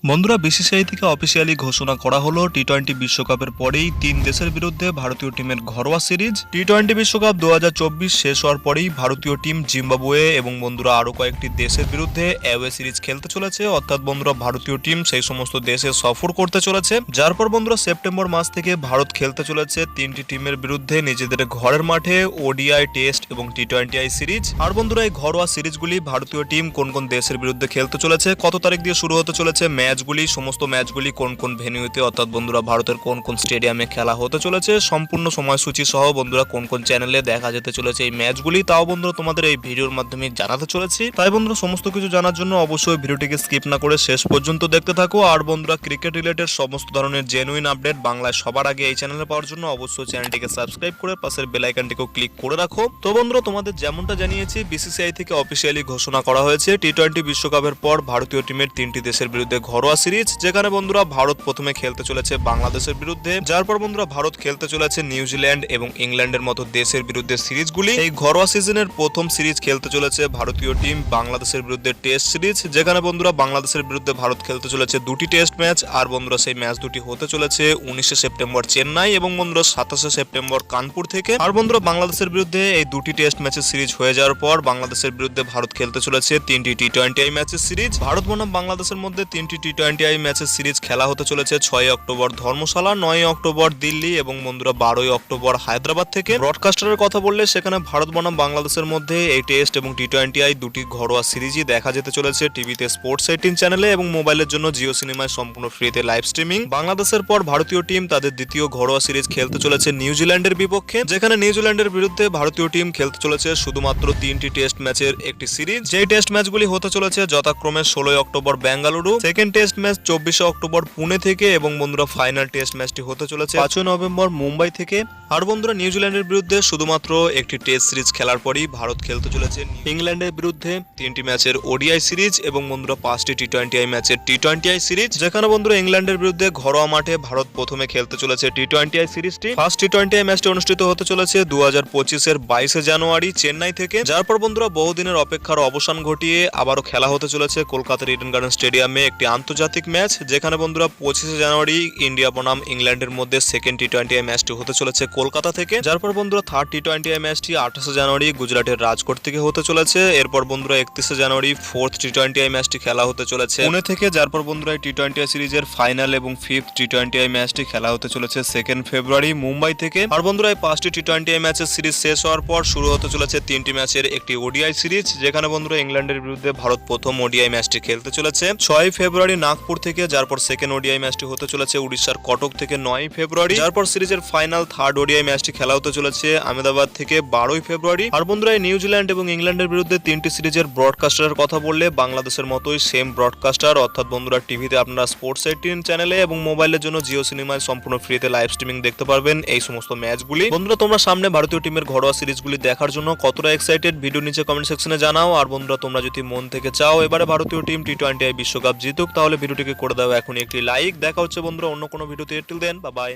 বন্ধুরা বিসিসিআই থেকে অফিসিয়ালি ঘোষণা করা হলো টি-20 বিশ্বকাপের পরেই 3 দেশের বিরুদ্ধে ভারতীয় টিমের ঘরোয়া সিরিজ। টি-20 বিশ্বকাপ 2024 শেষ হওয়ার পরেই ভারতীয় টিম জিম্বাবুয়ে এবং বন্ধুরা আরও কয়েকটি দেশের বিরুদ্ধে অ্যাওয়ে সিরিজ খেলতে চলেছে। অর্থাৎ বন্ধুরা ভারতীয় টিম সেই সমস্ত দেশে সফর করতে চলেছে, যার পর বন্ধুরা সেপ্টেম্বর মাস থেকে ভারত খেলতে চলেছে 3টি টিমের বিরুদ্ধে নিজেদের ঘরের মাঠে ওডিআই টেস্ট এবং টি-20 সিরিজ। আর বন্ধুরা এই ঘরোয়া সিরিজগুলি ভারতীয় টিম কোন কোন দেশের বিরুদ্ধে খেলতে চলেছে, কত তারিখ দিয়ে শুরু হতে চলেছে, সমস্ত ম্যাচগুলি কোন কোন ভেন্যুতে অর্থাৎ বন্ধুরা ভারতের কোন কোন স্টেডিয়ামে খেলা হতে চলেছে, সম্পূর্ণ সময়সূচি সহ বন্ধুরা কোন কোন চ্যানেলে দেখা যেতে চলেছে এই ম্যাচগুলি, তাও বন্ধুরা তোমাদের এই ভিডিওর মাধ্যমে জানাতে চলেছি। তাই বন্ধুরা সমস্ত কিছু জানার জন্য অবশ্যই ভিডিওটিকে স্কিপ না করে শেষ পর্যন্ত দেখতে থাকো। আর বন্ধুরা ক্রিকেট রিলেটেড সমস্ত ধরনের জেনুইন আপডেট বাংলায় সবার আগে এই চ্যানেলে পাওয়ার জন্য অবশ্যই চ্যানেলটিকে সাবস্ক্রাইব করে পাশের বেল আইকনটিকেও ক্লিক করে রাখো। তো বন্ধুরা তোমাদের যেমনটা জানিয়েছি বিসিসিআই থেকে অফিসিয়ালি ঘোষণা করা হয়েছে টি-20 বিশ্বকাপের পর ভারতীয় টিমের 3টি দেশের বিরুদ্ধে ঘরোয়া সিরিজ, যেখানে বন্ধুরা ভারত প্রথমে খেলতে চলেছে বাংলাদেশের বিরুদ্ধে, যার পর বন্ধুরা ভারত খেলতে চলেছে নিউজিল্যান্ড এবং ইংল্যান্ডের মতো দেশের বিরুদ্ধে সিরিজগুলি। এই ঘরোয়া সিজনের প্রথম সিরিজ খেলতে চলেছে ভারতীয় টিম বাংলাদেশের বিরুদ্ধে টেস্ট সিরিজ, যেখানে বন্ধুরা বাংলাদেশের বিরুদ্ধে ভারত খেলতে চলেছে 2টি টেস্ট ম্যাচ। আর বন্ধুরা সেই ম্যাচ দুটি হতে চলেছে 19শে সেপ্টেম্বর চেন্নাই এবং বন্ধুরা 27শে সেপ্টেম্বর কানপুর থেকে। আর বন্ধুরা বাংলাদেশের বিরুদ্ধে এই 2টি টেস্ট ম্যাচের সিরিজ হয়ে যাওয়ার পর বাংলাদেশের বিরুদ্ধে ভারত খেলতে চলেছে 3টি টি-20 ম্যাচের সিরিজ। ভারত বনাম বাংলাদেশের মধ্যে 3টি টি-20 ম্যাচের সিরিজ খেলা হতে চলেছে 6 অক্টোবর ধর্মশালা, 9 অক্টোবর দিল্লি এবং বন্ধুরা 12 অক্টোবর হায়দ্রাবাদ থেকে। ব্রডকাস্টারের কথা বললে সেখানে ভারত বনাম বাংলাদেশের মধ্যে এই টেস্ট এবং টি-20 দুটি ঘরোয়া সিরিজই দেখা যেতে চলেছে টিভিতে স্পোর্টস 18 চ্যানেলে এবং মোবাইলের জন্য জিও সিনেমায় সম্পূর্ণ ফ্রিতে লাইভ স্ট্রিমিং। বাংলাদেশের পর ভারতীয় টিম তাদের দ্বিতীয় ঘরোয়া সিরিজ খেলতে চলেছে নিউজিল্যান্ডের বিপক্ষে, যেখানে নিউজিল্যান্ডের বিরুদ্ধে ভারতীয় টিম খেলতে চলেছে শুধুমাত্র 3টি টেস্ট ম্যাচের একটি সিরিজ। যেই টেস্ট ম্যাচগুলি হতে চলেছে যথাক্রমে 16 October Bengaluru, second test match 24 October Pune থেকে এবং বন্ধুরা ফাইনাল টেস্ট ম্যাচটি হতে চলেছে 5 নভেম্বর মুম্বাই থেকে। আর বন্ধুরা নিউজিল্যান্ডের বিরুদ্ধে শুধুমাত্র একটি টেস্ট সিরিজ খেলার পরই ভারত খেলতে চলেছে ইংল্যান্ডের বিরুদ্ধে 3টি ম্যাচের ওডিআই সিরিজ এবং বন্ধুরা 5টি টি-20 ম্যাচের টি-20 সিরিজ, যেখানে বন্ধুরা ইংল্যান্ডের বিরুদ্ধে ঘরোয়া মাঠে ভারত প্রথমে খেলতে চলেছে টি-20 সিরিজটি। ফার্স্ট টি-20 ম্যাচটি অনুষ্ঠিত হতে চলেছে 2025 এর 22শে জানুয়ারি চেন্নাই থেকে, যার পর বন্ধুরা বহুদিনের অপেক্ষার অবসান ঘটিয়ে আবারও খেলা হতে চলেছে কলকাতার ইডেন গার্ডেন স্টেডিয়ামে একটি আন্তর্জাতিক ম্যাচ, যেখানে বন্ধুরা 25শে জানুয়ারি ইন্ডিয়া বনাম ইংল্যান্ডের মধ্যে সেকেন্ড টি-20 ম্যাচটি হতে চলেছে কলকাতা থেকে। যার পর বন্ধুরা থার্ড টি-20 ম্যাচটি 28শে জানুয়ারি গুজরাটের রাজকোট থেকে হতে চলেছে। এরপর বন্ধুরা 31শে জানুয়ারি ফোর্থ টি-20 ম্যাচটি খেলা হতে চলেছে পুনে থেকে। যার পর বন্ধুরা টি-20 সিরিজের ফাইনাল এবং ফিফথ টি-20 ম্যাচটি খেলা হতে চলেছে 2 ফেব্রুয়ারি মুম্বাই থেকে। আর বন্ধুরা এই 5টি টি-20 ম্যাচের সিরিজ শেষ হওয়ার পর শুরু হতে চলেছে 3টি ম্যাচের একটি ওডিআই সিরিজ, যেখানে বন্ধুরা ইংল্যান্ডের বিরুদ্ধে ভারত প্রথম ওডিআই ম্যাচটি খেলতে চলেছে 6 ফেব্রুয়ারি নাগপুর থেকে। যার পর সেকেন্ড ওডিআই ম্যাচটি হতে চলেছে উড়িষ্যার কটক থেকে 9 ফেব্রুয়ারি। যার পর সিরিজের ফাইনাল থার্ড ওডিআই ম্যাচটি খেলা হতে চলেছে আহমেদাবাদ থেকে 12 ফেব্রুয়ারি। আর বন্ধুরা এই নিউজিল্যান্ড এবং ইংল্যান্ডের বিরুদ্ধে 3টি সিরিজের ব্রডকাস্টারের কথা বললে বাংলাদেশের মতোই সেম ব্রডকাস্টার, অর্থাৎ বন্ধুরা টিভিতে আপনারা স্পোর্টস 18 চ্যানেলে এবং মোবাইলের জন্য জিও সিনেমায় সম্পূর্ণ ফ্রিতে লাইভ স্ট্রিমিং দেখতে পারবেন এই সমস্ত ম্যাচগুলি। বন্ধুরা তোমরা সামনে ভারতীয় টিমের ঘরোয়া সিরিজগুলি দেখার জন্য কতটা এক্সাইটেড ভিডিও নিচে কমেন্ট সেকশনে জানাও। আর বন্ধুরা তোমরা যদি মন থেকে চাও এবারে ভারতীয় টিম টি-20 বিশ্বকাপ জিতুক, তাহলে ভিডিওটিকে করে দাও এখনই একটি লাইক। দেখা হচ্ছে বন্ধুরা অন্য কোনো ভিডিওতে। Till then, bye by.